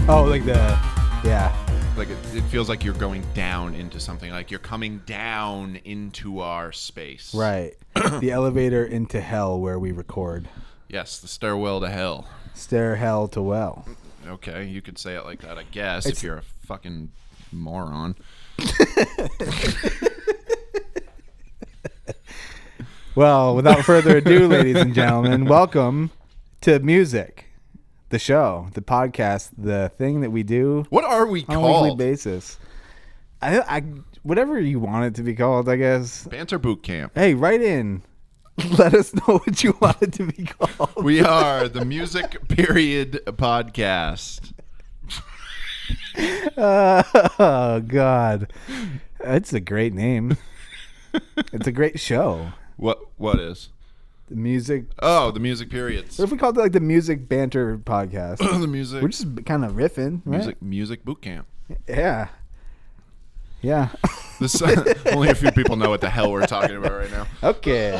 Oh, like yeah. Like it feels like you're going down into something. Like you're coming down into our space. Right. The elevator into hell where we record. Yes, the stairwell to hell. Stair hell to well. Okay, you could say it like that, I guess, if you're a fucking moron. Well, without further ado, ladies and gentlemen, welcome to music, the show, the podcast, the thing that we do. What are we on a weekly called? basis. I whatever you want it to be called, I guess. Banter Boot Camp. Hey, write in. Let us know what you want it to be called. We are the Music Period Podcast. Oh, God. It's a great name. It's a great show. What is? The music. Oh, the Music Periods. What if we called it like the Music Banter Podcast? The music. We're just kind of riffing, right? Music Boot Camp. Yeah. Yeah. This only a few people know what the hell we're talking about right now. Okay.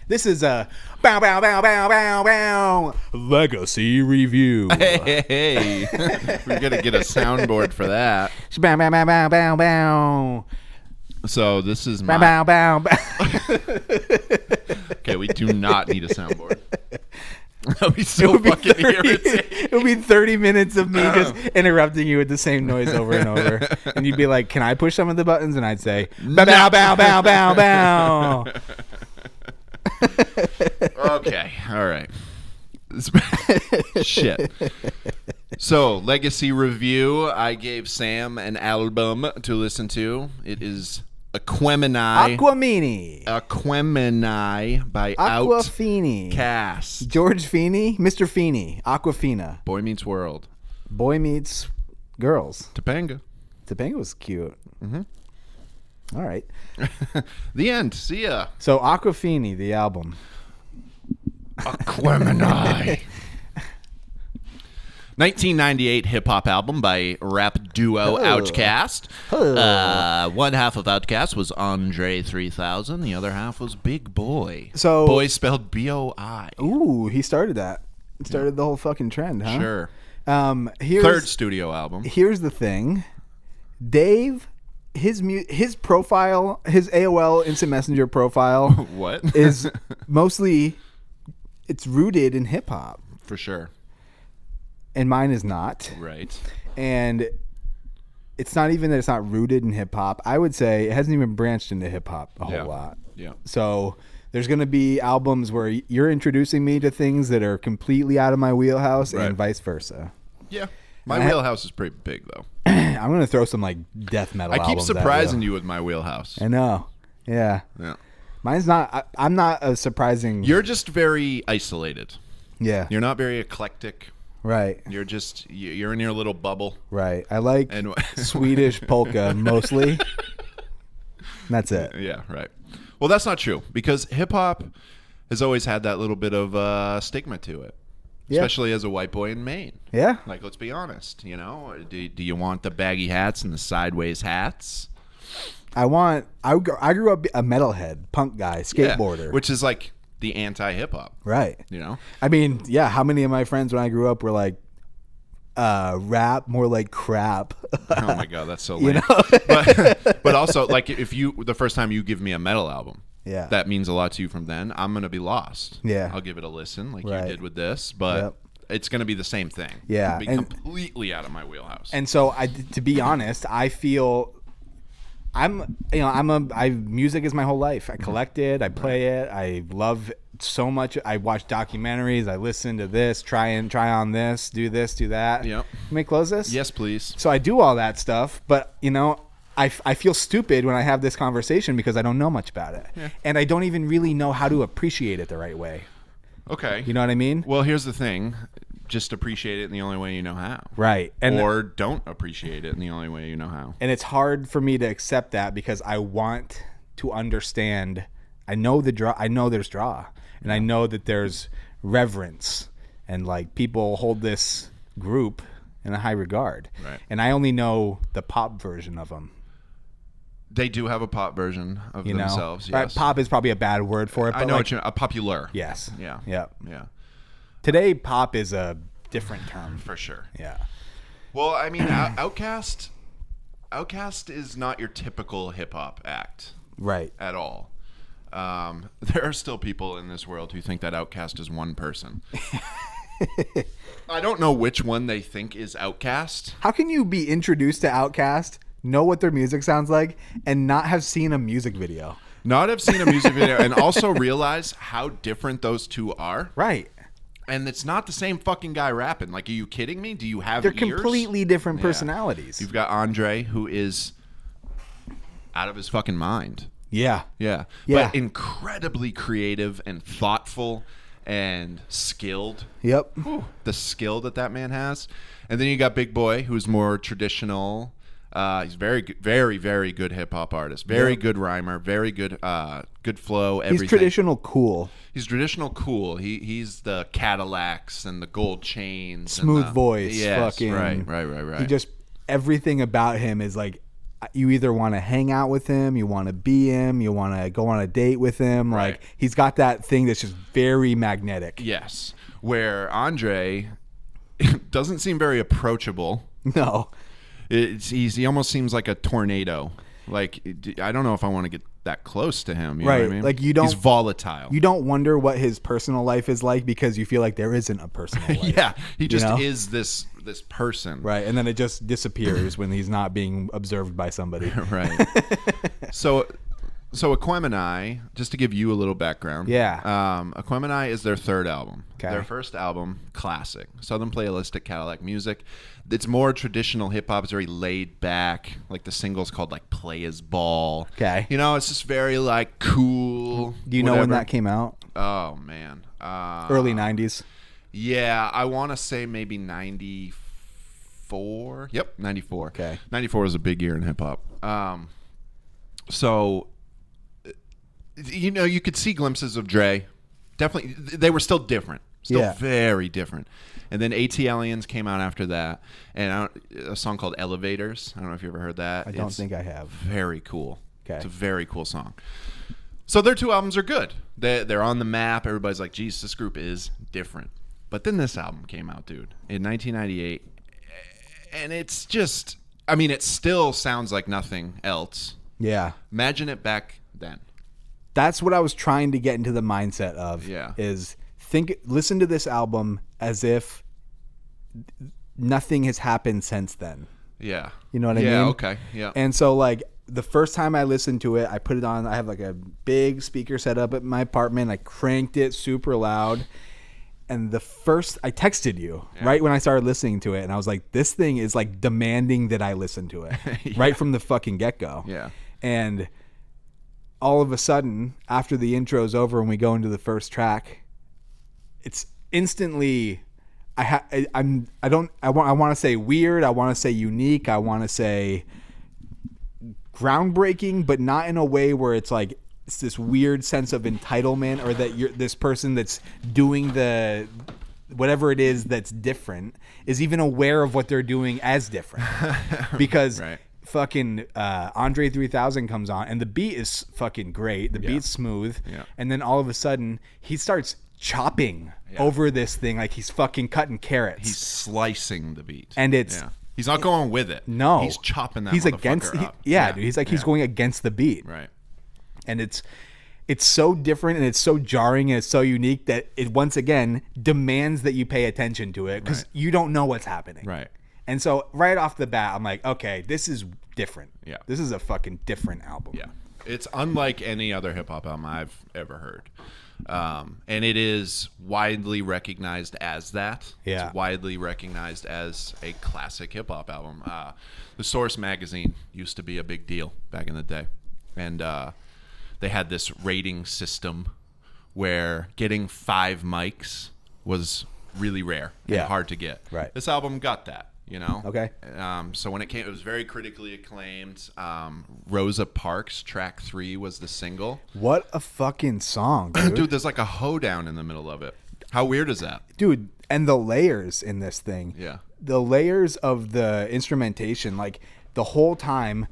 This is a bow bow bow bow bow bow legacy review. Hey, we're gonna get a soundboard for that. Bow bow bow bow bow bow. So this is Bow my. bow bow bow. Okay, we do not need a soundboard. That'll be so fucking irritating. It'll be 30 minutes of me just interrupting you with the same noise over and over. And you'd be like, can I push some of the buttons? And I'd say, bow, bow, bow, bow, bow, bow. Okay, all right. Shit. So, legacy review. I gave Sam an album to listen to. It is Aquemini. Aquemini by Aquafini. Outkast. George Feeney, Mr. Feeney, Aquafina. Boy Meets World. Boy meets girls. Topanga. Topanga was cute. Mm-hmm. All right. The end. See ya. So Aquafini, the album. Aquemini. 1998 hip-hop album by rap duo Outkast. One half of Outkast was Andre 3000. The other half was Big Boy. So Boy spelled B-O-I. Ooh, he started that. He started the whole fucking trend, huh? Sure. Here's, Third studio album. Here's the thing. Dave, his profile, his AOL Instant Messenger profile What? is mostly, it's rooted in hip-hop. For sure. And mine is not. Right. And it's not even that it's not rooted in hip-hop. I would say it hasn't even branched into hip-hop a whole lot. Yeah. So there's going to be albums where you're introducing me to things that are completely out of my wheelhouse and vice versa. Yeah. My wheelhouse is pretty big, though. I'm going to throw some like death metal I keep albums surprising you with my wheelhouse. I know. Yeah. Yeah. Mine's not, I'm not a surprising. You're just very isolated. Yeah. You're not very eclectic. Right. You're in your little bubble. Right. I like Swedish polka mostly. That's it. Yeah, right. Well, that's not true because hip hop has always had that little bit of stigma to it, especially as a white boy in Maine. Yeah. Like, let's be honest. You know, do you want the baggy hats and the sideways hats? I grew up a metalhead, punk guy, skateboarder, Yeah, which is like the anti-hip hop. Right. You know? I mean, yeah, how many of my friends when I grew up were like, rap, more like crap. Oh my God, that's so lame. You know? but also, like, if the first time you give me a metal album, yeah, that means a lot to you from then, I'm going to be lost. Yeah. I'll give it a listen like Right. you did with this, but it's going to be the same thing. Yeah. It'll be completely out of my wheelhouse. And so to be honest, I feel music is my whole life. I collect it, I play it, I love it so much. I watch documentaries, I listen to this, try on this, do that. Yep. Can we close this? Yes, please. So I do all that stuff, but I feel stupid when I have this conversation because I don't know much about it. Yeah. And I don't even really know how to appreciate it the right way. Okay. You know what I mean? Well, here's the thing. Just appreciate it in the only way you know how. Right. Or don't appreciate it in the only way you know how. And it's hard for me to accept that because I want to understand. I know there's draw. And I know that there's reverence. And like people hold this group in a high regard. Right. And I only know the pop version of them. They do have a pop version of themselves. Right, Yes. pop is probably a bad word for it. But I know what you mean. A popular. Yes. Yeah. Yep. Yeah. Today, pop is a different term. For sure. Yeah. Well, I mean, Outkast is not your typical hip hop act. Right. At all. There are still people in this world who think that Outkast is one person. I don't know which one they think is Outkast. How can you be introduced to Outkast, know what their music sounds like, and not have seen a music video? Not have seen a music video and also realize how different those two are. Right. And it's not the same fucking guy rapping. Like, are you kidding me? Do you have They're ears? completely different personalities. You've got Andre, who is out of his fucking mind. Yeah. Yeah. Yeah. But incredibly creative and thoughtful and skilled. Yep. Whew, the skill that man has. And then you got Big Boy, who's more traditional. He's very, very, very good hip hop artist. Very good rhymer. Very good, good flow. Everything. He's traditional cool. He's traditional cool. He's the Cadillacs and the gold chains. Smooth and voice. Yes, fucking, right. He just, everything about him is like, you either want to hang out with him, you want to be him, you want to go on a date with him. Right. Like, he's got that thing that's just very magnetic. Yes. Where Andre doesn't seem very approachable. No. He almost seems like a tornado. Like, I don't know if I want to get that close to him. You Right. know what I mean? Like, you don't. He's volatile. You don't wonder what his personal life is like because you feel like there isn't a personal life. Yeah. He just you know? is this person. Right. And then it just disappears when he's not being observed by somebody. Right. So Aquemini, just to give you a little background. Yeah. Aquemini is their third album. Okay. Their first album, classic. Southern Playalistic Cadillac music. It's more traditional hip hop. It's very laid back. Like the single's called like Play His Ball. Okay. You know, it's just very like cool. Do you know when that came out? Oh, man. Early 90s? Yeah, I want to say maybe 94. Yep, 94. Okay. 94 was a big year in hip hop. So, you know, you could see glimpses of Dre. Definitely, they were still different. Still very different. And then AT Aliens came out after that. And a song called Elevators. I don't know if you ever heard that. I don't think I have. Very cool. Okay. It's a very cool song. So their two albums are good. They're on the map. Everybody's like, geez, this group is different. But then this album came out, dude, in 1998. And it's just, I mean, it still sounds like nothing else. Yeah. Imagine it back then. That's what I was trying to get into the mindset of. Yeah. Is listen to this album as if nothing has happened since then. Yeah. You know what I mean? Yeah, okay. Yeah. And so, like, the first time I listened to it, I put it on. I have like a big speaker set up at my apartment. I cranked it super loud. And I texted you right when I started listening to it. And I was like, this thing is like demanding that I listen to it right from the fucking get-go. Yeah. And all of a sudden, after the intro's over and we go into the first track, it's instantly, I want to say weird. I want to say unique. I want to say groundbreaking, but not in a way where it's like, it's this weird sense of entitlement or that you're this person that's doing the whatever it is that's different is even aware of what they're doing as different because fucking Andre 3000 comes on and the beat is fucking great. The beat's smooth. Yeah. And then all of a sudden he starts chopping over this thing like he's fucking cutting carrots. He's slicing the beat. And it's he's not going with it. No. He's chopping that he's against dude. He's like he's going against the beat. Right. And it's so different and it's so jarring and it's so unique that it once again demands that you pay attention to it because you don't know what's happening. Right. And so right off the bat, I'm like, okay, this is different. Yeah. This is a fucking different album. Yeah. It's unlike any other hip hop album I've ever heard. And it is widely recognized as that. Yeah. It's widely recognized as a classic hip hop album. The Source magazine used to be a big deal back in the day. And they had this rating system where getting 5 mics was really rare and hard to get. Right. This album got that, you know? Okay. So when it came, it was very critically acclaimed. Rosa Parks, track 3 was the single. What a fucking song, dude. Dude, there's like a hoedown in the middle of it. How weird is that? Dude, and the layers in this thing. Yeah. The layers of the instrumentation, like the whole time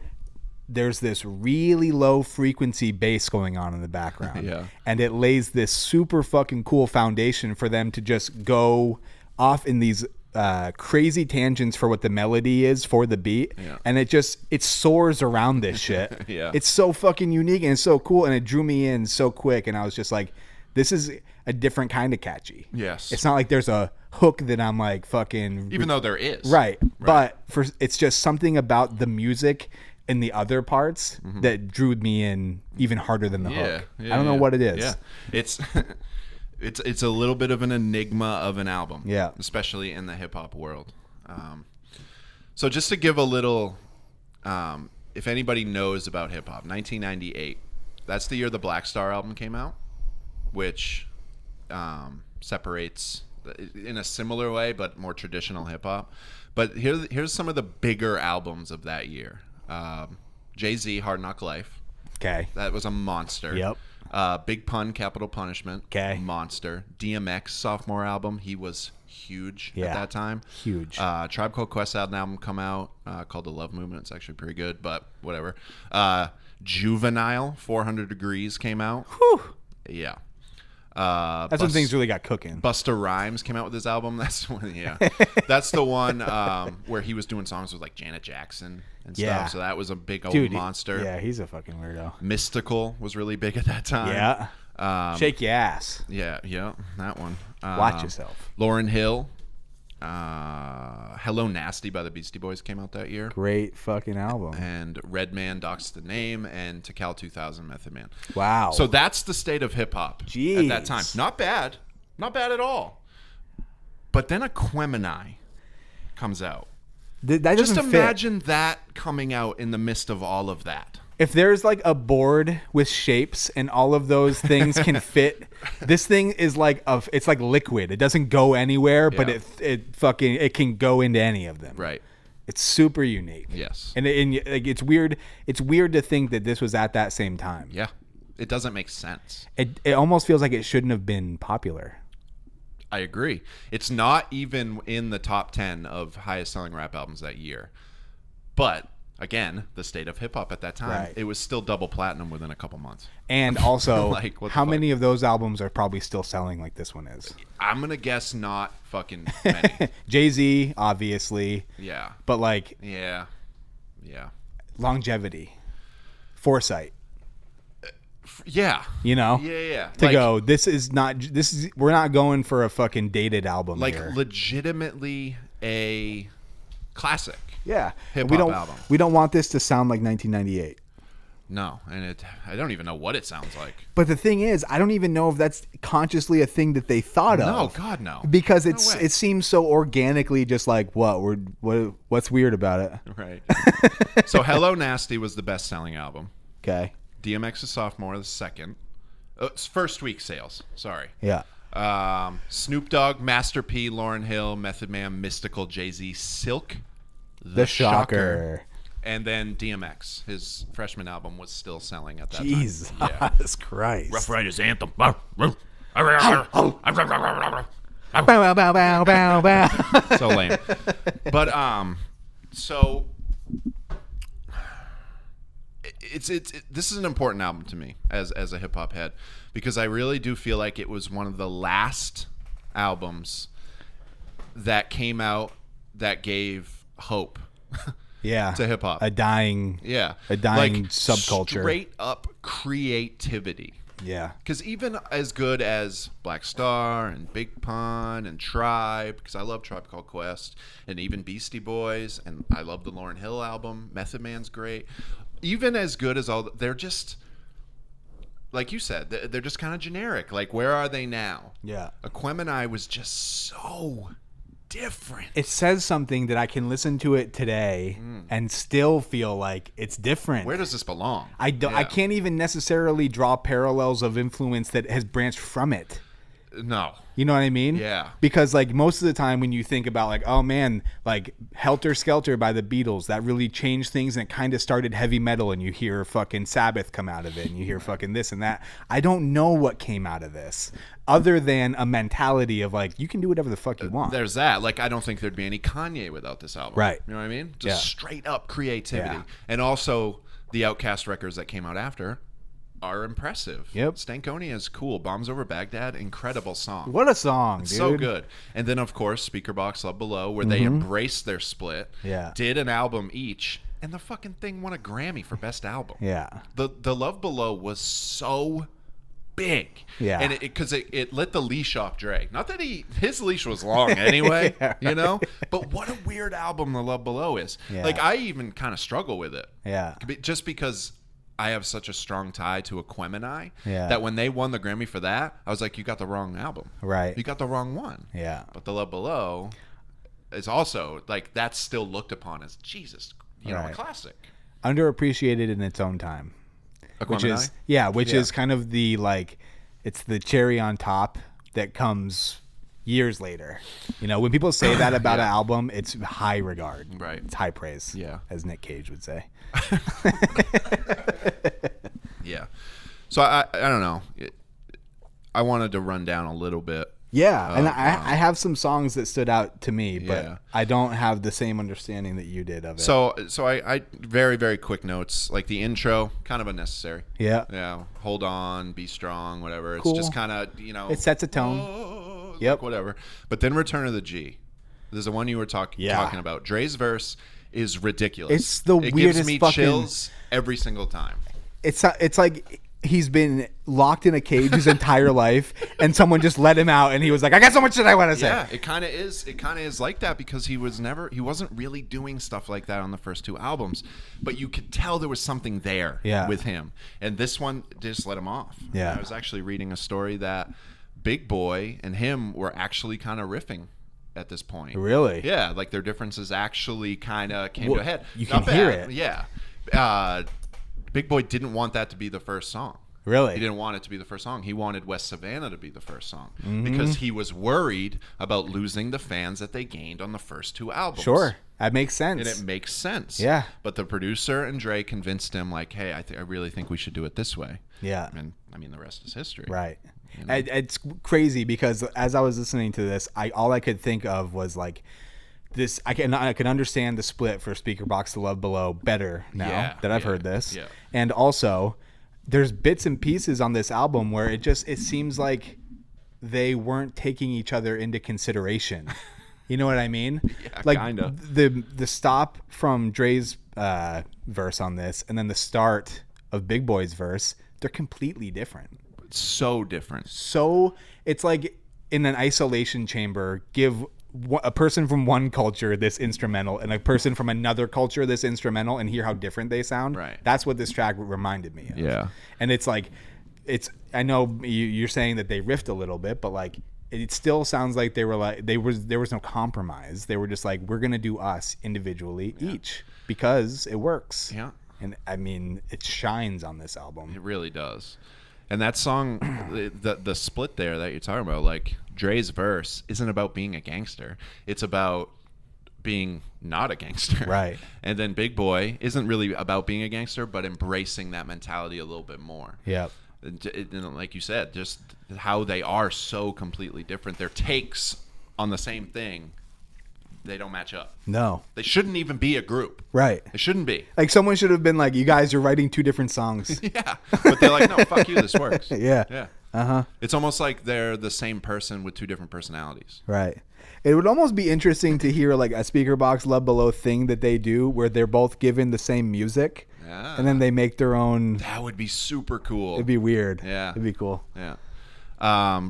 there's this really low frequency bass going on in the background. Yeah. And it lays this super fucking cool foundation for them to just go off in these crazy tangents for what the melody is for the beat, and it soars around this shit. Yeah. It's so fucking unique and it's so cool, and it drew me in so quick, and I was just like, this is a different kind of catchy. Yes. It's not like there's a hook that I'm like fucking... Even though there is. Right. But it's just something about the music and the other parts that drew me in even harder than the hook. I don't know what it is. Yeah. It's a little bit of an enigma of an album. Yeah. Especially in the hip hop world. So just to give a little, if anybody knows about hip hop, 1998, that's the year the Black Star album came out, which separates in a similar way, but more traditional hip hop. But here's some of the bigger albums of that year. Jay-Z, Hard Knock Life. Okay. That was a monster. Yep. Big Pun, Capital Punishment. Okay. Monster. DMX, sophomore album. He was huge at that time. Huge. Tribe Called Quest album come out called The Love Movement. It's actually pretty good, but whatever. Juvenile, 400 Degrees came out. Whew. Yeah. That's when things really got cooking. Busta Rhymes came out with his album. That's one, that's the one where he was doing songs with like Janet Jackson and stuff. So that was a big old monster. Yeah, he's a fucking weirdo. Mystical was really big at that time. Yeah. Shake your ass. Yeah, that one. Watch yourself. Lauryn Hill. Hello Nasty by the Beastie Boys came out that year. Great fucking album. And Redman, Doc's the Name, and To Cal 2000, Method Man. Wow. So that's the state of hip hop at that time. Not bad. Not bad at all. But then Aquemini comes out. That doesn't Just imagine fit. that coming out in the midst of all of that. If there's like a board with shapes and all of those things can fit, this thing is like it's like liquid. It doesn't go anywhere, but it can go into any of them. Right. It's super unique. Yes. And like it's weird. It's weird to think that this was at that same time. Yeah. It doesn't make sense. It almost feels like it shouldn't have been popular. I agree. It's not even in the top 10 of highest selling rap albums that year. But again, the state of hip hop at that time, it was still double platinum within a couple months. And also, like, how many of those albums are probably still selling like this one is? I'm going to guess not fucking many. Jay-Z, obviously. Yeah. But like... Yeah. Longevity. Foresight. Yeah. You know? Yeah. To go, we're not going for a fucking dated album like here. Legitimately a classic. Yeah. Hip-hop album. We don't want this to sound like 1998. No, and I don't even know what it sounds like. But the thing is, I don't even know if that's consciously a thing that they thought of. No, God, no. Because it seems so organically just like, what's weird about it? Right. So Hello Nasty was the best-selling album. Okay. DMX's sophomore, the second. First week sales, sorry. Yeah. Snoop Dogg, Master P, Lauryn Hill, Method Man, Mystical, Jay-Z, Silk, The Shocker. And then DMX, his freshman album was still selling at that time. Jesus Christ. Rough Riders Anthem. Bow, bow, bow, bow, bow. So lame. But so this is an important album to me as a hip hop head, because I really do feel like it was one of the last albums that came out that gave hope. Yeah, to hip hop, a dying subculture, straight up creativity. Yeah, because even as good as Black Star and Big Pun and Tribe, because I love Tribe Called Quest, and even Beastie Boys, and I love the Lauryn Hill album. Method Man's great. Even as good as all, they're just like you said, they're just kind of generic. Like, where are they now? Yeah, Aquemini was just so different. It says something that I can listen to it today and still feel like it's different. Where does this belong? I can't even necessarily draw parallels of influence that has branched from it. No. You know what I mean? Yeah. Because like most of the time when you think about like, oh man, like Helter Skelter by the Beatles, that really changed things and it kind of started heavy metal, and you hear fucking Sabbath come out of it and you hear fucking this and that. I don't know what came out of this other than a mentality of like, you can do whatever the fuck you want. There's that. Like, I don't think there'd be any Kanye without this album. Right. You know what I mean? Just straight up creativity. Yeah. And also the Outkast records that came out after. are impressive. Yep. Stankonia is cool. Bombs Over Baghdad, incredible song. What a song, dude. So good. And then, of course, Speakerboxxx Love Below, where they embraced their split. Yeah. Did an album each, and the fucking thing won a Grammy for Best Album. Yeah. The Love Below was so big. Yeah. And because it let the leash off Dre. Not that his leash was long anyway, Yeah, you know? But what a weird album The Love Below is. Yeah. Like, I even kind of struggle with it. Yeah. Just because I have such a strong tie to Aquemini Yeah. that when they won the Grammy for that, I was like, you got the wrong album. Right. You got the wrong one. Yeah. But The Love Below is also, like, that's still looked upon as, Jesus, a Right. classic. Underappreciated in its own time. Which Aquemini? is kind of the, like, it's the cherry on top that comes years later. You know, when people say that about an album, it's high regard. Right. It's high praise. Yeah. As Nick Cage would say. Yeah. So I don't know. I wanted to run down a little bit. Yeah, and I have some songs that stood out to me, but Yeah. I don't have the same understanding that you did of it. So I very, very quick notes, like the intro, kind of unnecessary. Yeah. Yeah. Hold on, be strong, whatever. Cool. It's just kind of, It sets a tone. Yep. Like whatever. But then Return of the G. This is the one you were talking about. Dre's verse is ridiculous. It's the it weirdest gives me fucking- chills every single time. It's like he's been locked in a cage his entire life, and someone just let him out, and he was like, "I got so much that I want to say." Yeah, it kind of is. It kind of is like that because he wasn't really doing stuff like that on the first two albums, but you could tell there was something there with him, and this one just let him off. Yeah, I was actually reading a story that Big Boy and him were actually kind of riffing at this point. Really? Yeah, like their differences actually kind of came to a head. You can hear it. Yeah. Big Boy didn't want that to be the first song. Really? He didn't want it to be the first song. He wanted West Savannah to be the first song because he was worried about losing the fans that they gained on the first two albums. Sure. That makes sense. And it makes sense. Yeah. But the producer and Dre convinced him, like, hey, I really think we should do it this way. Yeah. And, I mean, the rest is history. Right. You know? It's crazy because as I was listening to this, all I could think of was like this. I can understand the split for Speakerboxxx to Love Below better now that I've heard this. Yeah. And also, there's bits and pieces on this album where it seems like they weren't taking each other into consideration. You know what I mean? Yeah, like kinda. The stop from Dre's verse on this, and then the start of Big Boy's verse, they're completely different. So different. So it's like in an isolation chamber, give a person from one culture this instrumental and a person from another culture this instrumental, and hear how different they sound. Right. That's what this track reminded me of. Yeah. And it's like, I know you're saying that they riffed a little bit, but like it still sounds like they were like there was no compromise. They were just like, we're gonna do us individually each because it works. Yeah. And I mean, it shines on this album. It really does. And that song, the split there that you're talking about, like Dre's verse isn't about being a gangster. It's about being not a gangster. Right. And then Big Boy isn't really about being a gangster, but embracing that mentality a little bit more. Yep. And like you said, just how they are so completely different. Their takes on the same thing, they don't match up. No. They shouldn't even be a group. Right. They shouldn't be. Like someone should have been like, you guys are writing two different songs. Yeah. But they're like, no, fuck you, this works. Yeah. Yeah. Uh-huh. It's almost like they're the same person with two different personalities. Right. It would almost be interesting to hear like a Speakerboxxx Love Below thing that they do where they're both given the same music and then they make their own. That would be super cool. It'd be weird. Yeah. It'd be cool. Yeah.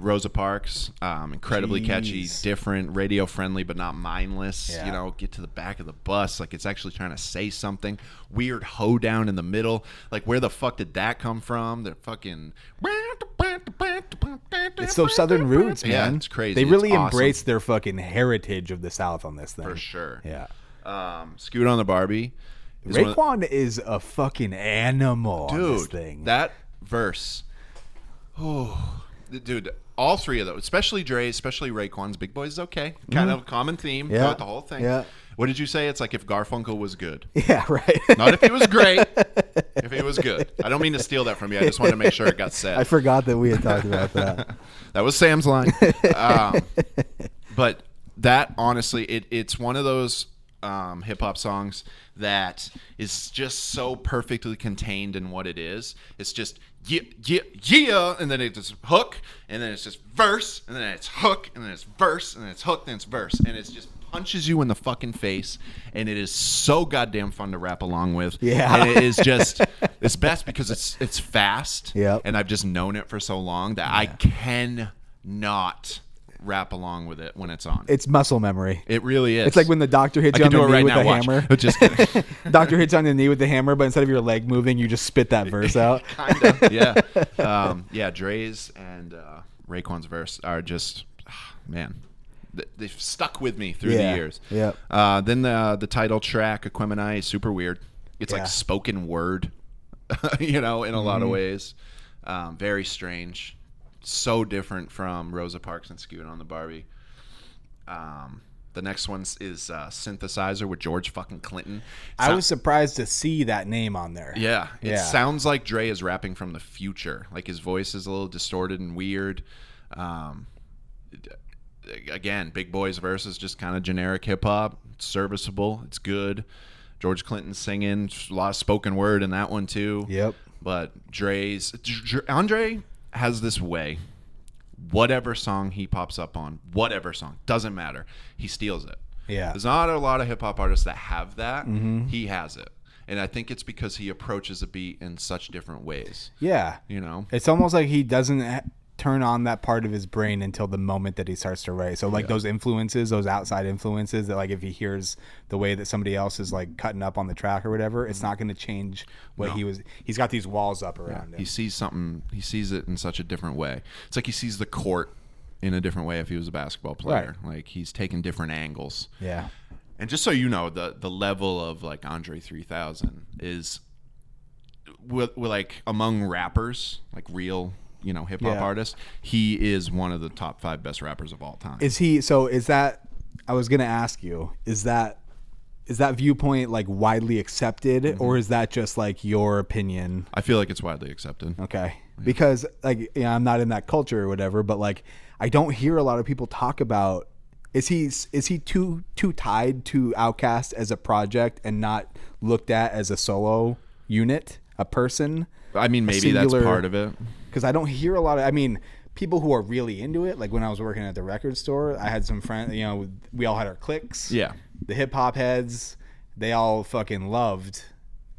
Rosa Parks, incredibly catchy, different, radio friendly, but not mindless. Yeah. You know, get to the back of the bus, like it's actually trying to say something. Weird hoedown in the middle, like where the fuck did that come from? They're fucking. It's those Southern roots, man. Yeah, it's crazy. They really It's awesome. embrace their fucking heritage of the South on this thing. For sure. Yeah. Scoot on the Barbie. Is one of- Raekwon is a fucking animal on this dude, thing. that verse. Oh, dude, all three of those, especially Dre, especially Raekwon's Big Boy is okay. Kind of a common theme throughout the whole thing. Yeah. What did you say? It's like if Garfunkel was good. Yeah, right. Not if he was great, if he was good. I don't mean to steal that from you. I just wanted to make sure it got said. I forgot that we had talked about that. That was Sam's line. But that, honestly, it's one of those hip hop songs that is just so perfectly contained in what it is. It's just yeah, and then it's just hook, and then it's just verse, and then it's hook, and then it's verse, and then it's hook, then it's verse, and it's just punches you in the fucking face, and it is so goddamn fun to rap along with. Yeah, and it is just it's best because it's fast. Yep. And I've just known it for so long that I cannot rap along with it when it's on. It's muscle memory. It really is. It's like when the doctor hits you on the knee with the hammer. Just kidding. Doctor hits you on the knee with the hammer, but instead of your leg moving, you just spit that verse out. Kind of, yeah. Dre's and Raekwon's verse are just, man, they've stuck with me through the years. Yeah. Then the title track, Aquemini, is super weird. It's like spoken word, in a lot of ways. Very strange. So different from Rosa Parks and Scootin' on the Barbie. The next one is Synthesizer with George fucking Clinton. I was surprised to see that name on there. Yeah. It sounds like Dre is rapping from the future. Like his voice is a little distorted and weird. Again, Big Boy's verse is just kind of generic hip hop. It's serviceable. It's good. George Clinton singing. A lot of spoken word in that one too. Yep. But Andre has this way, whatever song he pops up on, whatever song, doesn't matter, he steals it. Yeah. There's not a lot of hip-hop artists that have that. He has it. And I think it's because he approaches a beat in such different ways. Yeah. It's almost like he doesn't turn on that part of his brain until the moment that he starts to write. So like those influences, those outside influences that like if he hears the way that somebody else is like cutting up on the track or whatever, it's not going to change what he's got these walls up around him. He sees something, he sees it in such a different way. It's like he sees the court in a different way if he was a basketball player. Right. Like he's taking different angles. Yeah. And just so you know, the level of like Andre 3000 is we're like among rappers, like real hip hop artist, he is one of the top 5 best rappers of all time. Is he? So is that? I was gonna ask you. Is that viewpoint like widely accepted, or is that just like your opinion? I feel like it's widely accepted. Okay, because like I'm not in that culture or whatever, but like I don't hear a lot of people talk about. Is he too tied to Outkast as a project and not looked at as a solo unit, a person? I mean, maybe that's part of it. Because I don't hear a lot of, people who are really into it. Like when I was working at the record store, I had some friends, we all had our cliques. Yeah. The hip hop heads, they all fucking loved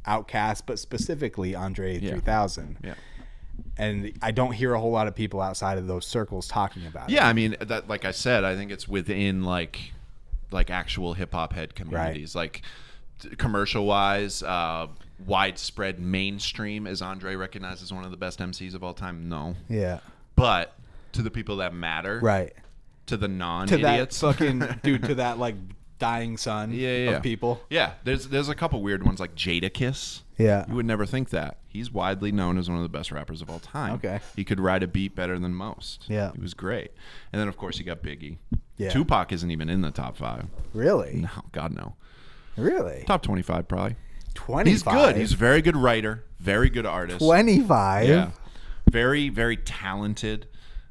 Outkast, but specifically Andre 3000. Yeah. And I don't hear a whole lot of people outside of those circles talking about it. Yeah, I mean, that, like I said, I think it's within like actual hip hop head communities. Right. Like commercial wise, widespread mainstream, is Andre recognized as one of the best MCs of all time? No. Yeah. But to the people that matter, right? To the non-idiots, to that fucking dude, to that like dying son of people. Yeah, there's a couple weird ones like Jadakiss. Yeah, you would never think that. He's widely known as one of the best rappers of all time. Okay, he could ride a beat better than most. Yeah, he was great. And then of course you got Biggie. Yeah, Tupac isn't even in the top 5. Really? No, God no. Really? Top 25 probably. 25. He's good. He's a very good writer, very good artist. 25. Yeah. Very, very talented,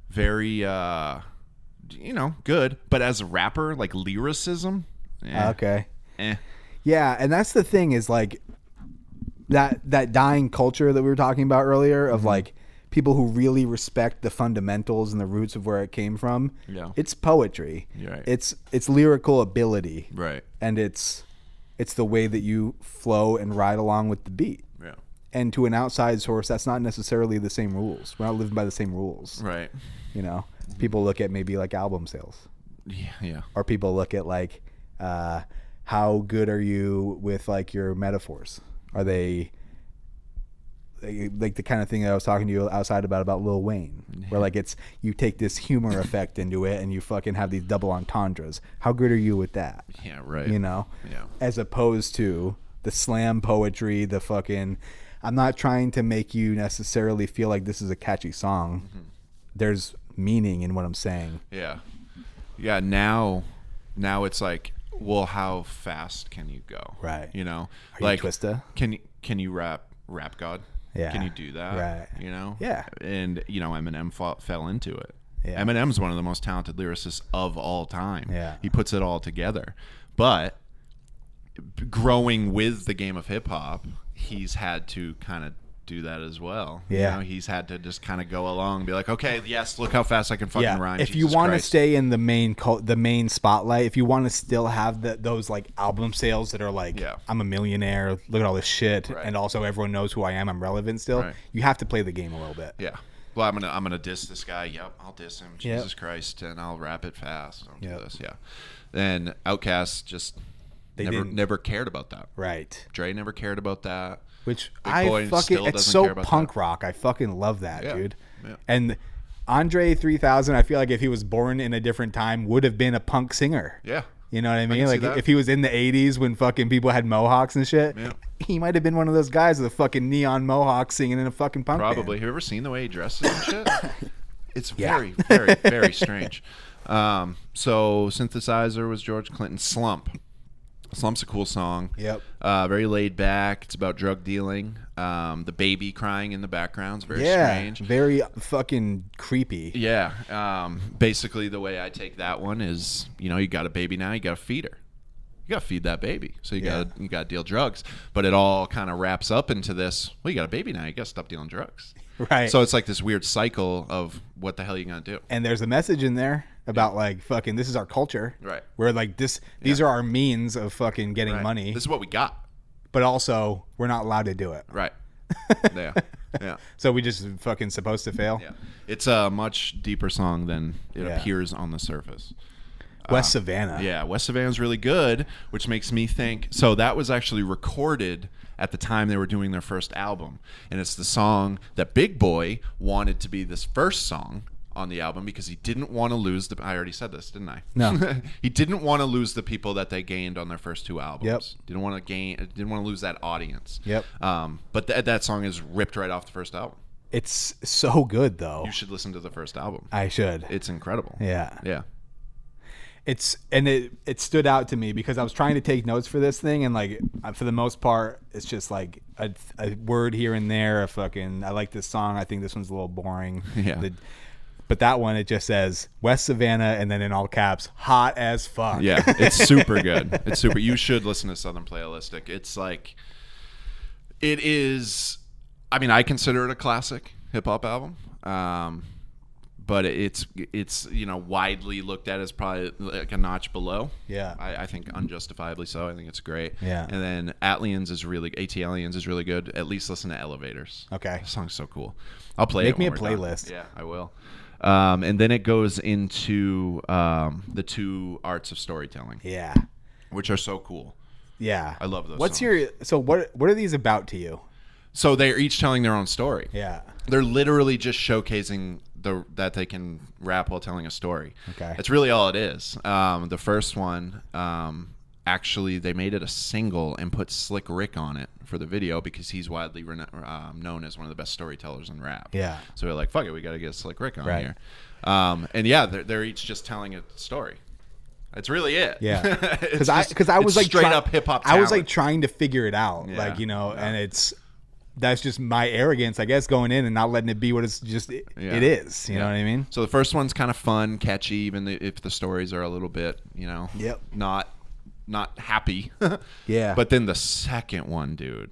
very good. But as a rapper, like lyricism, okay. Yeah, and that's the thing is like that dying culture that we were talking about earlier of like people who really respect the fundamentals and the roots of where it came from. Yeah. It's poetry. Right. It's lyrical ability. Right. And it's the way that you flow and ride along with the beat. Yeah. And to an outside source, that's not necessarily the same rules. We're not living by the same rules. Right. People look at maybe like album sales. Yeah. Or people look at like how good are you with like your metaphors? Are they like the kind of thing that I was talking to you outside about Lil Wayne, where like it's you take this humor effect into it and you fucking have these double entendres. How good are you with that? Yeah, right. Yeah. As opposed to the slam poetry, the fucking. I'm not trying to make you necessarily feel like this is a catchy song. There's meaning in what I'm saying. Yeah. Yeah. Now it's like, well, how fast can you go? Right. Are like, you Twista? Can you rap God? Yeah. Can you do that? Right. Yeah. And Eminem fell into it. Yeah. Eminem's one of the most talented lyricists of all time. Yeah. He puts it all together. But growing with the game of hip hop, he's had to kind of do that as well. Yeah. You know, he's had to just kind of go along and be like, okay, yes, look how fast I can fucking rhyme. If you want to stay in the main spotlight, if you want to still have those like album sales that are like, I'm a millionaire, look at all this shit, and also everyone knows who I am, I'm relevant still. You have to play the game a little bit. Yeah. Well, I'm gonna diss this guy. Yep, I'll diss him. Jesus Christ, and I'll rap it fast. I'll do this. Yeah. Then Outkast just never cared about that. Right. Dre never cared about that. Which it's so punk rock. I fucking love that, dude. Yeah. And Andre 3000, I feel like if he was born in a different time, would have been a punk singer. Yeah. You know what I mean? Like if he was in the 80s when fucking people had mohawks and shit, he might have been one of those guys with a fucking neon mohawk singing in a fucking punk band. Have you ever seen the way he dresses and shit? It's very, very, very strange. So Synthesizer was George Clinton's Slump. Slump's a cool song. Yep. Very laid back. It's about drug dealing. The baby crying in the background's very strange. Very fucking creepy. Yeah. Basically, the way I take that one is, you got a baby now, you got to feed her. You got to feed that baby. So you got to deal drugs. But it all kind of wraps up into this, well, you got a baby now, you got to stop dealing drugs. Right. So it's like this weird cycle of what the hell are you going to do? And there's a message in there about like fucking this is our culture. Right. Where like these are our means of fucking getting money. This is what we got. But also we're not allowed to do it. Right. Yeah. Yeah. So we just fucking supposed to fail? Yeah. It's a much deeper song than it appears on the surface. West Savannah. Yeah, West Savannah's really good, which makes me think. So that was actually recorded at the time they were doing their first album, and it's the song that Big Boy wanted to be this first song on the album because he didn't want to lose the. I already said this, didn't I? No. He didn't want to lose the people that they gained on their first two albums. Yep. Didn't want to lose that audience. Yep. But that song is ripped right off the first album. It's so good though. You should listen to the first album. I should. It's incredible. Yeah. Yeah. It stood out to me because I was trying to take notes for this thing, and like for the most part it's just like a word here and there. I like this song, I think this one's a little boring. Yeah. But that one, it just says West Savannah and then in all caps, hot as fuck. Yeah, it's super good. It's super. You should listen to Southern Playalistic. It's like, it is, I mean, I consider it a classic hip hop album. But it's widely looked at as probably like a notch below. Yeah. I think unjustifiably so. I think it's great. Yeah. And then AT Aliens is really good. At least listen to Elevators. Okay. The song's so cool. I'll play Make it. me a when we're playlist. done. Yeah, I will. And then it goes into the two arts of storytelling. Yeah. Which are so cool. Yeah. I love those songs. What are these about to you? So they're each telling their own story. Yeah. They're literally just showcasing that they can rap while telling a story. Okay. That's really all it is. The first one, actually, they made it a single and put Slick Rick on it for the video because he's widely known as one of the best storytellers in rap. Yeah. So we're like, fuck it, we got to get Slick Rick on Right. here. And yeah, they're each just telling a story. That's really it. Yeah. Because I was like straight up hip hop. I was like trying to figure it out, Yeah. And that's just my arrogance, I guess, going in and not letting it be what it is. You know what I mean? So the first one's kind of fun, catchy, even if the stories are a little bit, Yep. not happy. Yeah. But then the second one, dude,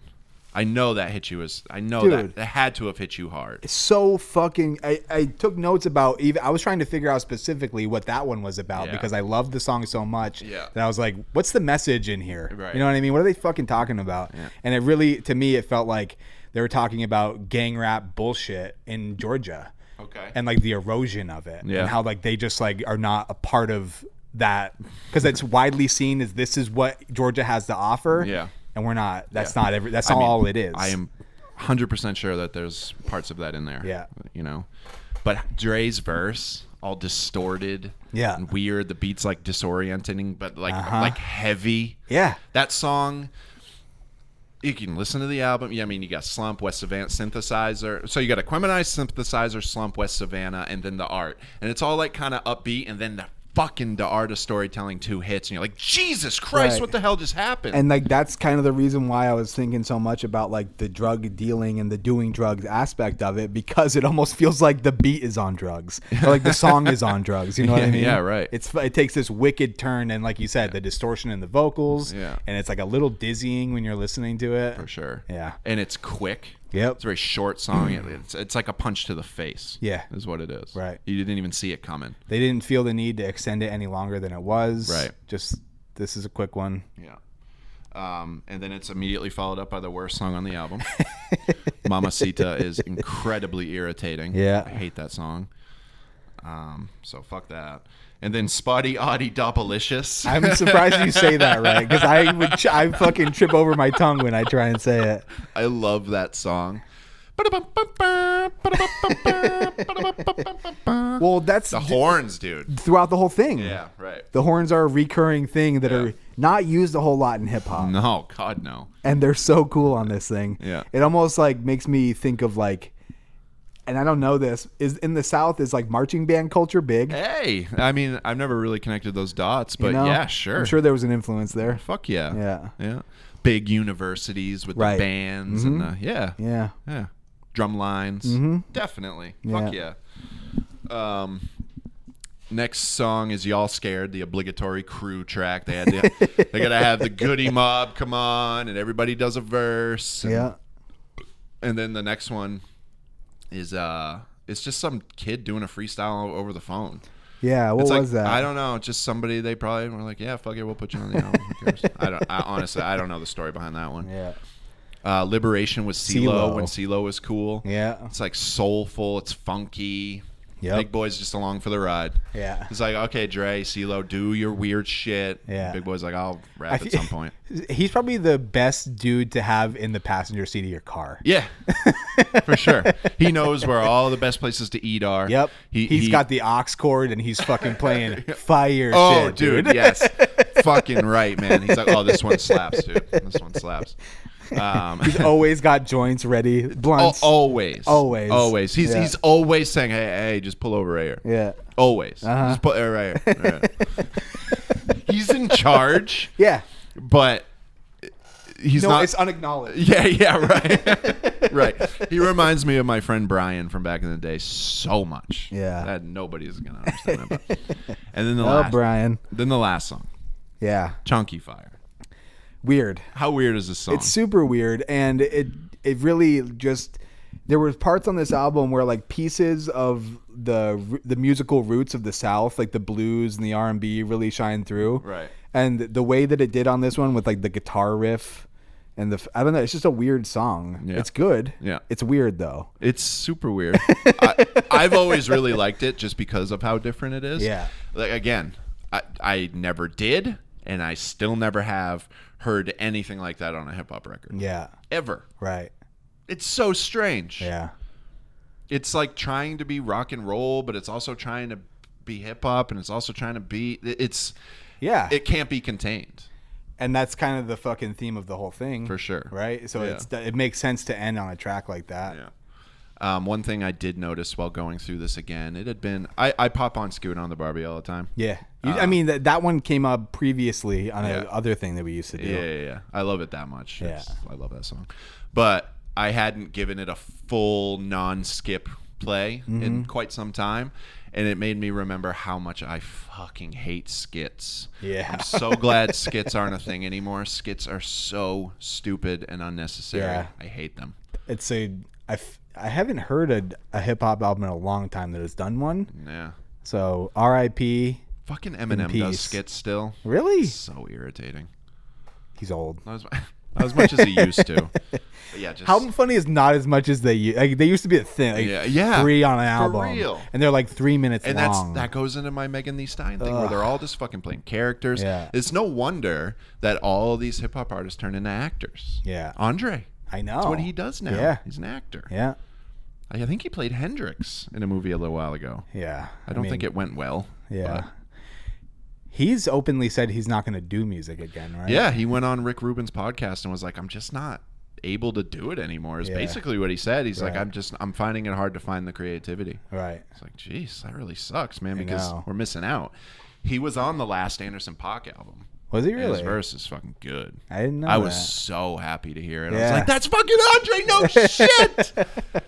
I know that hit you that had to have hit you hard. It's so fucking. I took notes about I was trying to figure out specifically what that one was about because I loved the song so much that I was like, what's the message in here? Right. You know what I mean? What are they fucking talking about? Yeah. And it really, to me, it felt like they were talking about gang rap bullshit in Georgia. Okay. And like the erosion of it. Yeah. And how like they just like are not a part of that because it's widely seen as this is what Georgia has to offer. Yeah. And we're not. That's not every. That's all it is. I am 100% sure that there's parts of that in there. Yeah. But Dre's verse, all distorted. Yeah. And weird. The beat's like disorienting, but like heavy. Yeah. That song. You can listen to the album. Yeah, I mean, you got Slump, West Savannah, Synthesizer. So you got Aquemini, Synthesizer, Slump, West Savannah, and then the art. And it's all like kind of upbeat, and then the fucking the art of storytelling 2 hits, and you're like, Jesus Christ, Right. what the hell just happened? And like that's kind of the reason why I was thinking so much about like the drug dealing and the doing drugs aspect of it, because it almost feels like the beat is on drugs, or like the song is on drugs. You know what I mean? Yeah, right. It takes this wicked turn, and like you said, the distortion in the vocals. Yeah. And it's like a little dizzying when you're listening to it. For sure. Yeah. And it's quick. Yep. It's a very short song. It's like a punch to the face. Yeah. Is what it is. Right. You didn't even see it coming. They didn't feel the need to extend it any longer than it was. Right. Just this is a quick one. Yeah. And then it's immediately followed up by the worst song on the album. Mamacita is incredibly irritating. Yeah. I hate that song. So fuck that. And then Spotty Oddie Doppalicious. I'm surprised you say that right, because I fucking trip over my tongue when I try and say it. I love that song. Well, that's The horns, dude. throughout the whole thing. Yeah, right. The horns are a recurring thing that Yeah. are not used a whole lot in hip hop. No, God, no. And they're so cool on this thing. Yeah. It almost like makes me think of like, and I don't know this, is in the South is like marching band culture big? Hey, I mean, I've never really connected those dots, but You know? yeah, sure. I'm sure there was an influence there. Fuck yeah. Yeah. Yeah. Big universities with Right. the bands and the, yeah. Yeah. Drum lines. Definitely. Fuck yeah. Next song is Y'all Scared, the obligatory crew track. They gotta have the Goody Mob come on, and everybody does a verse. And, and then the next one is it's just some kid doing a freestyle over the phone. Yeah, what It's was like, that? I don't know. Just somebody, they probably were like, yeah, fuck it, we'll put you on the album. Who cares? Honestly, I don't know the story behind that one. Yeah. Liberation was CeeLo when CeeLo was cool. Yeah. It's like soulful. It's funky. Yep. Big Boy's just along for the ride. Yeah. It's like, okay, Dre, CeeLo, do your weird shit. Yeah. Big Boy's like, I'll rap at some point. He's probably the best dude to have in the passenger seat of your car. Yeah, for sure. He knows where all the best places to eat are. Yep. He's got the aux cord and he's fucking playing fire shit, dude. Yes. Fucking right, man. He's like, oh, this one slaps, dude. This one slaps. He's always got joints ready, blunts. Always. Yeah. He's always saying, hey, just pull over right here. Yeah. Always. Just put right here. Right. He's in charge. Yeah. But he's not. It's unacknowledged. Yeah, right. Right. He reminds me of my friend Brian from back in the day so much. Yeah. That nobody's going to understand about. And then the Brian. Then the last song. Yeah. Chunky Fire. Weird. How weird is this song? It's super weird, and it really just, there were parts on this album where like pieces of the musical roots of the South, like the blues and the R&B, really shine through. Right. And the way that it did on this one with like the guitar riff and I don't know, it's just a weird song. Yeah. It's good. Yeah. It's weird though. It's super weird. I've always really liked it just because of how different it is. Yeah. Like, again, I never did, and I still never have heard anything like that on a hip-hop record. Yeah. Ever. Right. It's so strange. Yeah. It's like trying to be rock and roll, but it's also trying to be hip-hop, and it's also trying to be... Yeah. It can't be contained. And that's kind of the fucking theme of the whole thing. For sure. Right? So Yeah. it makes sense to end on a track like that. Yeah. One thing I did notice while going through this again, it had been... I pop on Scoot on the Barbie all the time. Yeah. I mean, that one came up previously on another thing that we used to do. Yeah. I love it that much. Yeah. I love that song. But I hadn't given it a full non-skip play in quite some time. And it made me remember how much I fucking hate skits. Yeah. I'm so glad skits aren't a thing anymore. Skits are so stupid and unnecessary. Yeah. I hate them. I haven't heard a hip hop album in a long time that has done one. Yeah. So R.I.P. Fucking Eminem peace. does skits still. Really? It's so irritating. He's old. Not as much as he used to. But yeah, just How funny is not as much as they used to be a thing. Like Yeah. 3 on an For album. real. And they're like 3 minutes and long. that goes into my Megan Thee Stein thing where they're all just fucking playing characters. Yeah. It's no wonder that all of these hip hop artists turn into actors. Yeah. Andre. I know. That's what he does now. Yeah. He's an actor. Yeah. I think he played Hendrix in a movie a little while ago. Yeah. I don't think it went well. Yeah. He's openly said he's not going to do music again, right? Yeah, he went on Rick Rubin's podcast and was like, I'm just not able to do it anymore is basically what he said. He's like, I'm finding it hard to find the creativity. Right. It's like, geez, that really sucks, man, because we're missing out. He was on the last Anderson .Paak album. Was he And really? his verse is fucking good. I didn't know I that. was so happy to hear it. I Yeah. was like, that's fucking Andre, no shit.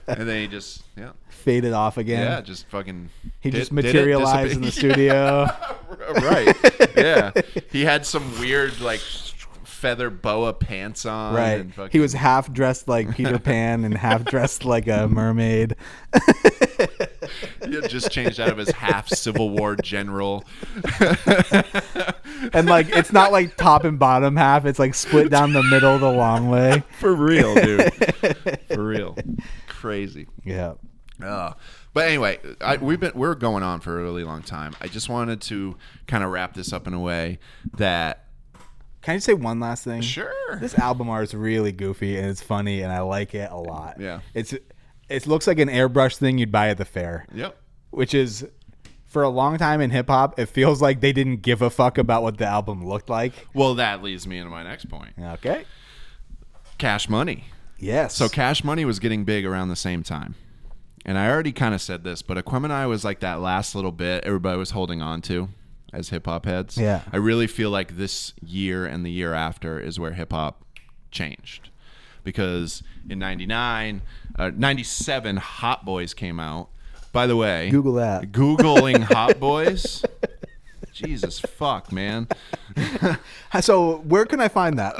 And then he just, Faded off again. yeah, just fucking. He just did it, materialized in the studio. Right. Yeah. He had some weird, like, feather boa pants on. Right. And fucking, He was half dressed like Peter Pan and half dressed like a mermaid. He had just changed out of his half Civil War general. And like it's not like top and bottom half, it's like split down the middle the long way. For real, dude. For real. Crazy. Yeah. But anyway, we're going on for a really long time. I just wanted to kind of wrap this up in a way that. Can I just say one last thing? Sure. This album art is really goofy and it's funny and I like it a lot. Yeah. It looks like an airbrush thing you'd buy at the fair. Yep. Which is, for a long time in hip hop, it feels like they didn't give a fuck about what the album looked like. Well, that leads me into my next point. Okay. Cash Money. Yes. So Cash Money was getting big around the same time. And I already kind of said this, but Aquemini was like that last little bit everybody was holding on to as hip hop heads. Yeah. I really feel like this year and the year after is where hip hop changed. Because in 97, Hot Boys came out. By the way, Google that. Googling Hot Boys. Jesus fuck, man. So where can I find that?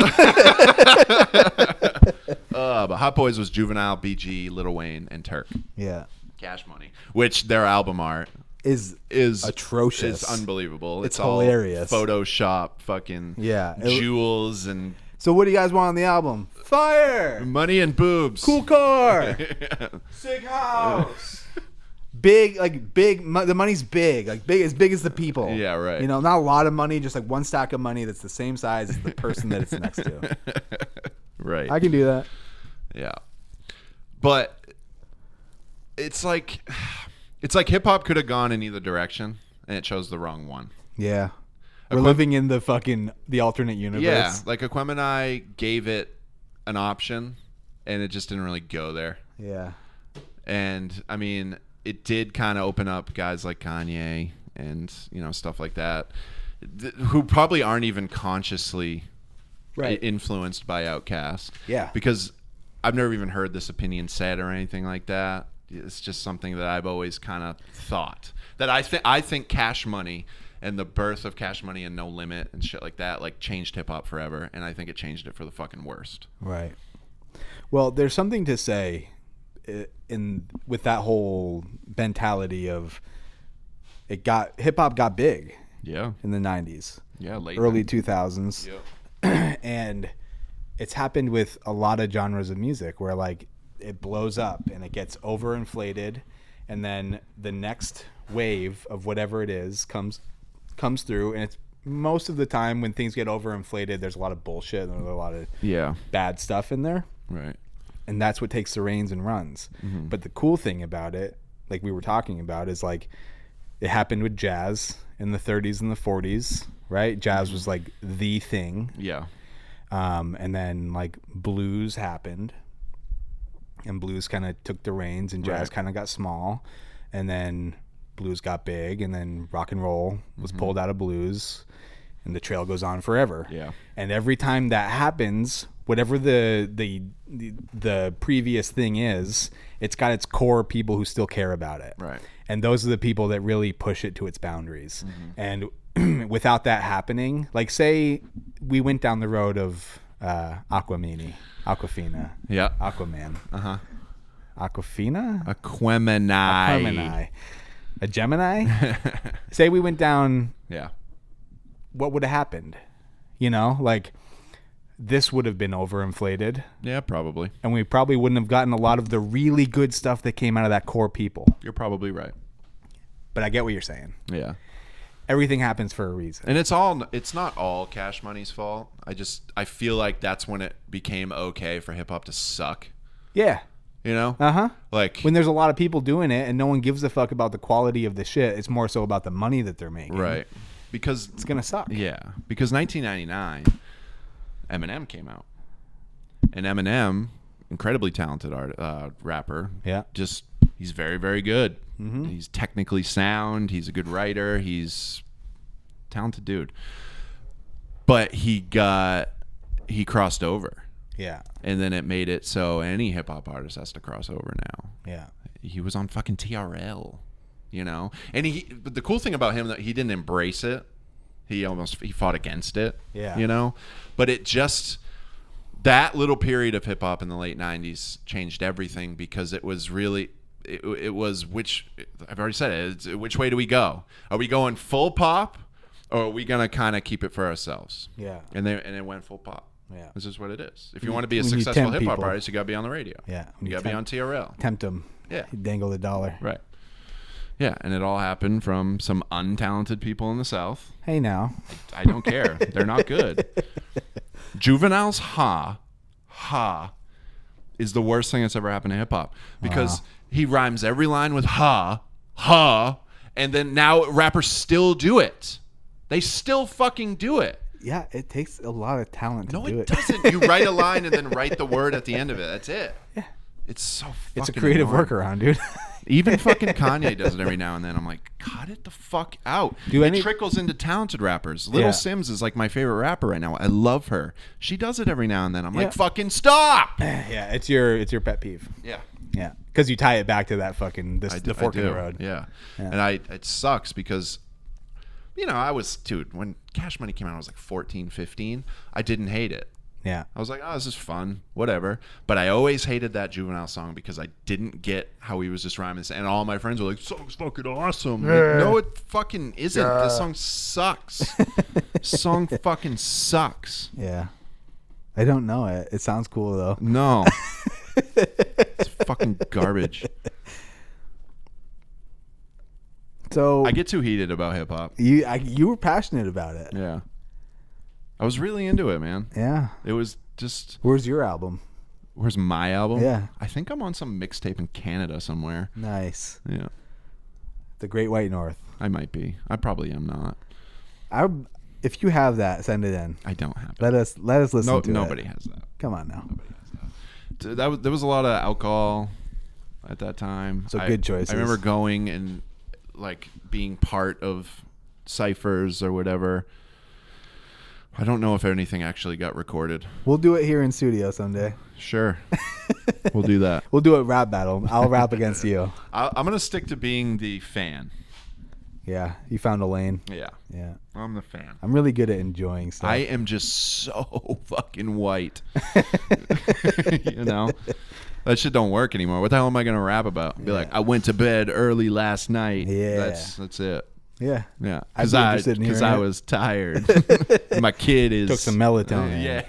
But Hot Boys was Juvenile, BG, Lil Wayne, and Turk. Yeah. Cash Money, which their album art Is atrocious. It's unbelievable. It's all hilarious. Photoshop, fucking jewels and So what do you guys want on the album? Fire! money and boobs. Cool car! Sick house! Big, the money's big, like big as the people. Yeah, right. You know, not a lot of money, just like one stack of money that's the same size as the person that it's next to. Right. I can do that. Yeah. But it's like hip hop could have gone in either direction and it chose the wrong one. Yeah. We're living in the alternate universe. Yeah, like Aquemini gave it an option and it just didn't really go there. Yeah. And I mean, it did kind of open up guys like Kanye and, stuff like that, who probably aren't even consciously influenced by Outkast. Yeah. Because I've never even heard this opinion said or anything like that. It's just something that I've always kind of thought. That I think Cash Money and the birth of Cash Money and No Limit and shit like that, like, changed hip-hop forever. And I think it changed it for the fucking worst. Right. Well, there's something to say with that whole mentality of hip hop got big. Yeah. In the 90s. Yeah, early 2000s. Yeah. And it's happened with a lot of genres of music where like it blows up and it gets overinflated and then the next wave of whatever it is comes through, and it's most of the time when things get overinflated there's a lot of bullshit and there's a lot of bad stuff in there. Right. And that's what takes the reins and runs. Mm-hmm. But the cool thing about it, like we were talking about, is like it happened with jazz in the 30s and the 40s, right? Jazz was like the thing. Yeah. And then like blues happened, and blues kind of took the reins, and jazz kind of got small, and then blues got big, and then rock and roll was pulled out of blues, and the trail goes on forever. Yeah. And every time that happens, whatever the previous thing is, it's got its core people who still care about it. Right. And those are the people that really push it to its boundaries. And without that happening, like say we went down the road of Aquemini, Aquafina, Aquaman, Aquafina, Aquemini, a Gemini. Say we went down. Yeah. What would have happened? Like this would have been overinflated. Yeah, probably. And we probably wouldn't have gotten a lot of the really good stuff that came out of that core people. You're probably right. But I get what you're saying. Yeah. Everything happens for a reason. And it's not all Cash Money's fault. I feel like that's when it became okay for hip hop to suck. Yeah. Like when there's a lot of people doing it and no one gives a fuck about the quality of the shit, it's more so about the money that they're making. Right. Because it's going to suck. Yeah. Because 1999 Eminem came out. And Eminem, incredibly talented rapper. Yeah. He's very, very good. Mm-hmm. He's technically sound. He's a good writer. He's talented dude. But he crossed over. Yeah. And then it made it so any hip hop artist has to cross over now. Yeah. He was on fucking TRL, you know? And but the cool thing about him that he didn't embrace it. He fought against it. Yeah. You know? But it just, that little period of hip hop in the late 90s changed everything, because it was really, it was I've already said it, which way do we go? Are we going full pop, or are we going to kind of keep it for ourselves? Yeah. And it went full pop. Yeah. This is what it is. If you want to be a We need successful 10 hip hop people. artist, you got to be on the radio. Yeah. You got to be on TRL. Tempt him. Yeah. Dangle the dollar. Right. Yeah, and it all happened from some untalented people in the South. Hey now. I don't care. They're not good. Juvenile's ha is the worst thing that's ever happened to hip hop, because he rhymes every line with ha, and then now rappers still do it. They still fucking do it. Yeah, it takes a lot of talent to No, do it doesn't. You write a line and then write the word at the end of it. That's it. Yeah. It's so fucking It's a creative annoying. workaround, dude. Even fucking Kanye does it every now and then. I'm like, cut it the fuck out. It trickles into talented rappers. Little Sims is like my favorite rapper right now. I love her. She does it every now and then. I'm like, fucking stop. Yeah, it's your pet peeve. Yeah. Yeah, because you tie it back to that fucking the fork in the road. Yeah. And it sucks because, you know, when Cash Money came out, I was like 14, 15. I didn't hate it. Yeah. I was like, oh, this is fun, whatever. But I always hated that Juvenile song because I didn't get how he was just rhyming. And all my friends were like, song's fucking awesome. Like, no, it fucking isn't. This song sucks. Song fucking sucks. Yeah. I don't know it. It sounds cool, though. No. It's fucking garbage. So I get too heated about hip hop. You were passionate about it. Yeah. I was really into it, man. Yeah. It was just... Where's your album? Where's my album? Yeah. I think I'm on some mixtape in Canada somewhere. Nice. Yeah. The Great White North. I might be. I probably am not. If you have that, send it in. I don't have it. Let us listen to it. Nobody has that. Come on now. Nobody has that. There was a lot of alcohol at that time. So good choices. I remember going and like being part of ciphers or whatever. I don't know if anything actually got recorded. We'll do it here in studio someday. Sure. We'll do that. We'll do a rap battle. I'll rap against you. I'm going to stick to being the fan. Yeah. You found a lane. Yeah. Yeah. I'm the fan. I'm really good at enjoying stuff. I am just so fucking white. You know? That shit don't work anymore. What the hell am I going to rap about? Be like, I went to bed early last night. Yeah. That's it. Yeah. Yeah. I'd be interested in Because hearing I it. was tired. My kid is... Took some melatonin. Yeah.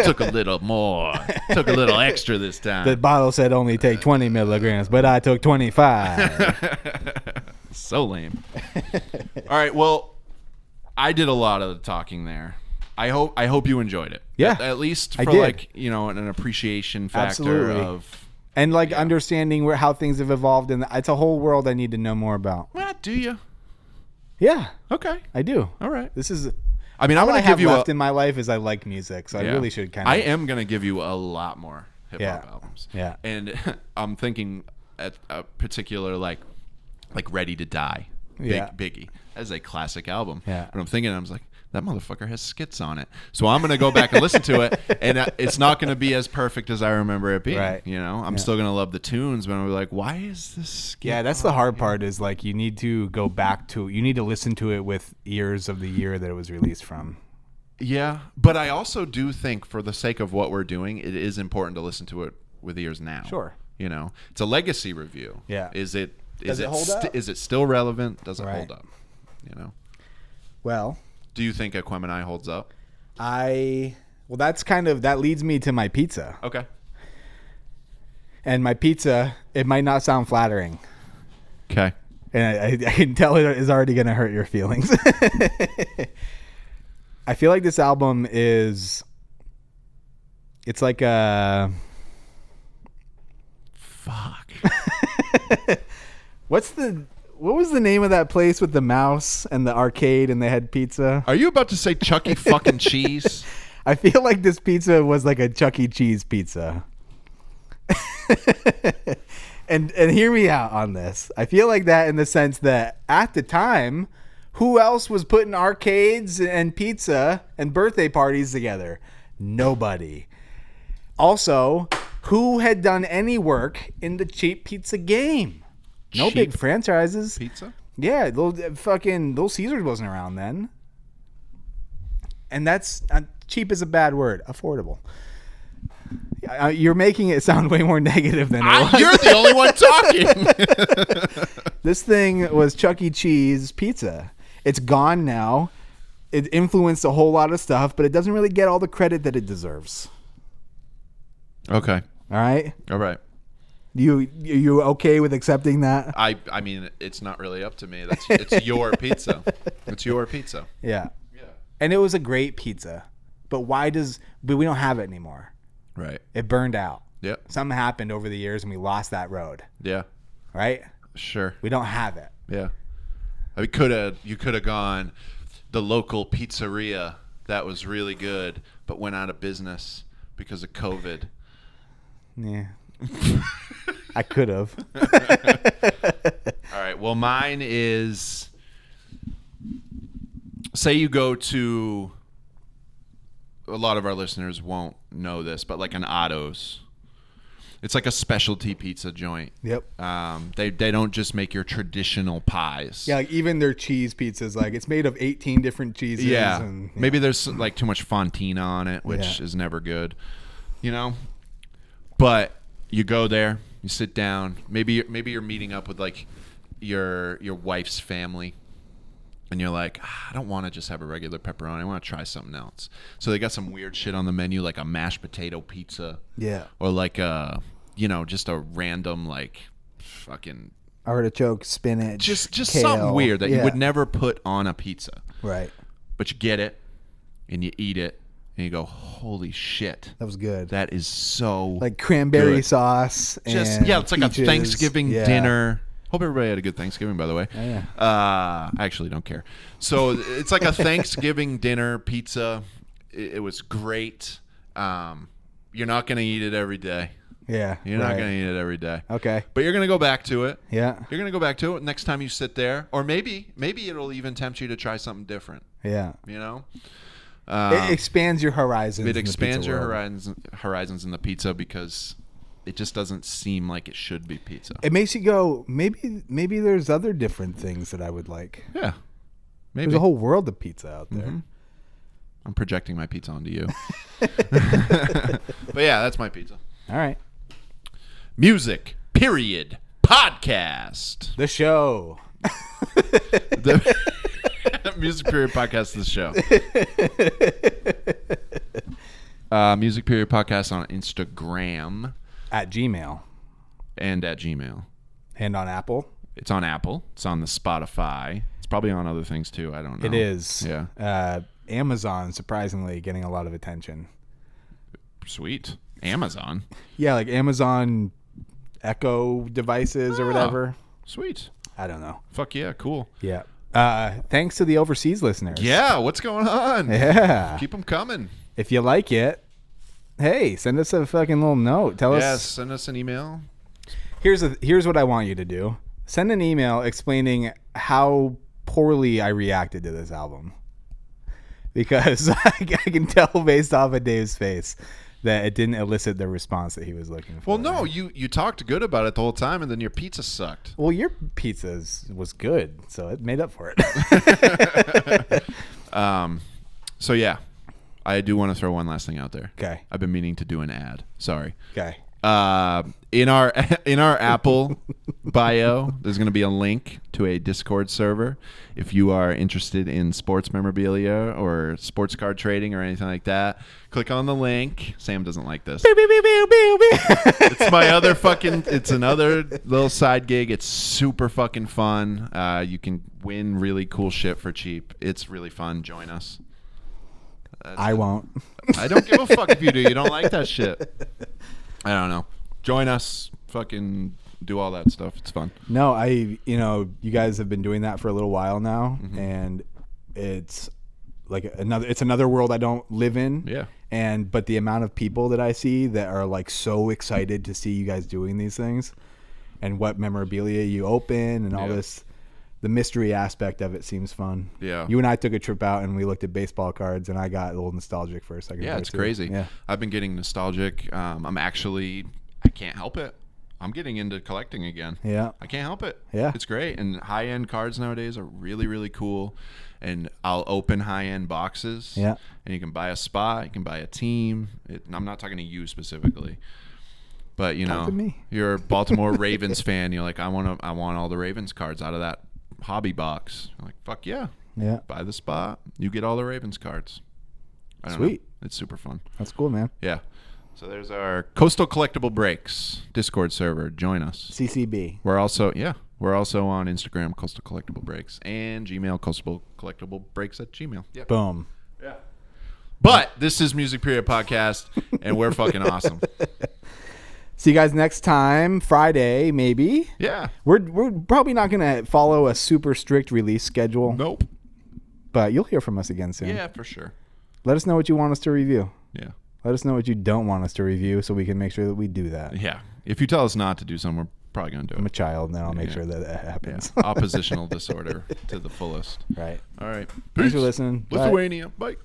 Took a little more. Took a little extra this time. The bottle said only take 20 milligrams, but I took 25. So lame. All right. Well, I did a lot of the talking there. I hope you enjoyed it. Yeah. At least I for did. like, you know, an appreciation factor Absolutely. of... And like understanding how things have evolved, and it's a whole world I need to know more about. Well, do you? Yeah, Okay. I do. All right. This is I mean, I'm all I going to have give you left in my life is I like music, so I really should kind of. I am going to give you a lot more hip hop albums. Yeah. And I'm thinking at a particular like Ready to Die, Biggie, as a classic album. Yeah. And I'm thinking, I was like, that motherfucker has skits on it. So I'm going to go back and listen to it, and it's not going to be as perfect as I remember it being. Right. You know, I'm still going to love the tunes, but I'm be like, why is this skit? Yeah, that's the hard part. Is like you need to go back to. You need to listen to it with ears of the year that it was released from. Yeah, but I also do think, for the sake of what we're doing, it is important to listen to it with ears now. Sure. You know, it's a legacy review. Yeah. Is it hold up? Is it still relevant? Does it Right. hold up? You know. Well, Do you think Aquemini holds up? that leads me to my pizza. Okay. And my pizza, it might not sound flattering. Okay. And I can tell it is already going to hurt your feelings. I feel like this album it's like a... Fuck. What was the name of that place with the mouse and the arcade and they had pizza? Are you about to say Chuck E. fucking Cheese? I feel like this pizza was like a Chuck E. Cheese pizza. And hear me out on this. I feel like that in the sense that at the time, Who else was putting arcades and pizza and birthday parties together? Nobody. Also, who had done any work in the cheap pizza game? No Cheap big franchises. Pizza? Yeah, Little Caesars wasn't around then. And that's cheap is a bad word. Affordable. You're making it sound way more negative than it was. You're the only one talking. This thing was Chuck E. Cheese pizza. It's gone now. It influenced a whole lot of stuff, but it doesn't really get all the credit that it deserves. Okay. All right? All right. You okay with accepting that? I mean, it's not really up to me. It's your pizza. It's your pizza. Yeah. And it was a great pizza. But we don't have it anymore. Right. It burned out. Yep. Something happened over the years and we lost that road. Yeah. Right? Sure. We don't have it. Yeah. You could have gone the local pizzeria that was really good but went out of business because of COVID. Yeah. I could have. All right. Well, mine is, say you go to, a lot of our listeners won't know this, but like an Otto's. It's like a specialty pizza joint. Yep. They don't just make your traditional pies. Yeah, like even their cheese pizzas, like it's made of 18 different cheeses. Yeah. And, Maybe there's like too much fontina on it, which is never good. You know? But you go there, you sit down. Maybe you're meeting up with like your wife's family. And you're like, I don't want to just have a regular pepperoni. I want to try something else. So they got some weird shit on the menu, like a mashed potato pizza. Yeah. Or like just a random like fucking artichoke, spinach, just kale. something weird that you would never put on a pizza. Right. But you get it and you eat it and you go, holy shit. That was good. That is so like cranberry good. sauce. Just and it's like peaches. a Thanksgiving dinner. Hope everybody had a good Thanksgiving, by the way. Oh, yeah. I actually don't care. So it's like a Thanksgiving dinner pizza. It was great. You're not going to eat it every day. Yeah. You're not going to eat it every day. Okay. But you're going to go back to it. Yeah. You're going to go back to it next time you sit there. Or maybe it'll even tempt you to try something different. Yeah. You know? It expands your horizons. It expands your horizons in the pizza because it just doesn't seem like it should be pizza. It makes you go, maybe there's other different things that I would like. Yeah. Maybe. There's a whole world of pizza out there. Mm-hmm. I'm projecting my pizza onto you. But yeah, that's my pizza. All right. Music, period, podcast. The show. Music, period, podcast, the show. Music, period, podcast on Instagram. At Gmail. And at Gmail. And on Apple. It's on Apple. It's on the Spotify. It's probably on other things too. I don't know. It is. Yeah. Amazon, surprisingly, getting a lot of attention. Sweet. Amazon? Yeah, like Amazon Echo devices or whatever. Sweet. I don't know. Fuck yeah, cool. Yeah. Thanks to the overseas listeners. Yeah, what's going on? Yeah. Keep them coming. If you like it, hey, send us a fucking little note. Tell us. Yes, send us an email. Here's what I want you to do. Send an email explaining how poorly I reacted to this album. Because I can tell based off of Dave's face that it didn't elicit the response that he was looking for. Well, no, you talked good about it the whole time, and then your pizza sucked. Well, your pizza was good, so it made up for it. So yeah, I do want to throw one last thing out there. Okay. I've been meaning to do an ad. Sorry. Okay. In our Apple bio, there's going to be a link to a Discord server. If you are interested in sports memorabilia or sports card trading or anything like that, click on the link. Sam doesn't like this. It's my other it's another little side gig. It's super fucking fun. You can win really cool shit for cheap. It's really fun. Join us. I won't. I don't give a fuck if you do. You don't like that shit. I don't know. Join us. Fucking do all that stuff. It's fun. No, you guys have been doing that for a little while now, and it's like another world I don't live in. Yeah. But the amount of people that I see that are like so excited to see you guys doing these things, and what memorabilia you open, and all this. the mystery aspect of it seems fun. Yeah. You and I took a trip out and we looked at baseball cards, and I got a little nostalgic for a second. Yeah, it's crazy. Yeah. I've been getting nostalgic. I can't help it. I'm getting into collecting again. Yeah. I can't help it. Yeah. It's great. And high-end cards nowadays are really, really cool. And I'll open high-end boxes. Yeah. And you can buy a spot. You can buy a team. I'm not talking to you specifically. But, you Talk know, to me. you're a Baltimore Ravens fan. You're like, I want all the Ravens cards out of that hobby box. I'm like, fuck yeah. Yeah. Buy the spot. You get all the Ravens cards. I don't Sweet. know. It's super fun. That's cool, man. Yeah. So there's our Coastal Collectible Breaks Discord server. Join us. CCB. We're also on Instagram, Coastal Collectible Breaks, and Gmail, Coastal Collectible Breaks at Gmail. Yeah. Boom. Yeah. But this is Music Period Podcast, and we're fucking awesome. See you guys next time, Friday, maybe. Yeah. We're probably not going to follow a super strict release schedule. Nope. But you'll hear from us again soon. Yeah, for sure. Let us know what you want us to review. Yeah. Let us know what you don't want us to review so we can make sure that we do that. Yeah. If you tell us not to do something, we're probably going to do I'm a it. child, and then I'll make Yeah. sure that it happens. Yeah. Oppositional disorder to the fullest. Right. All right. Thanks for Peace. listening. Bye. Lithuania. Bye.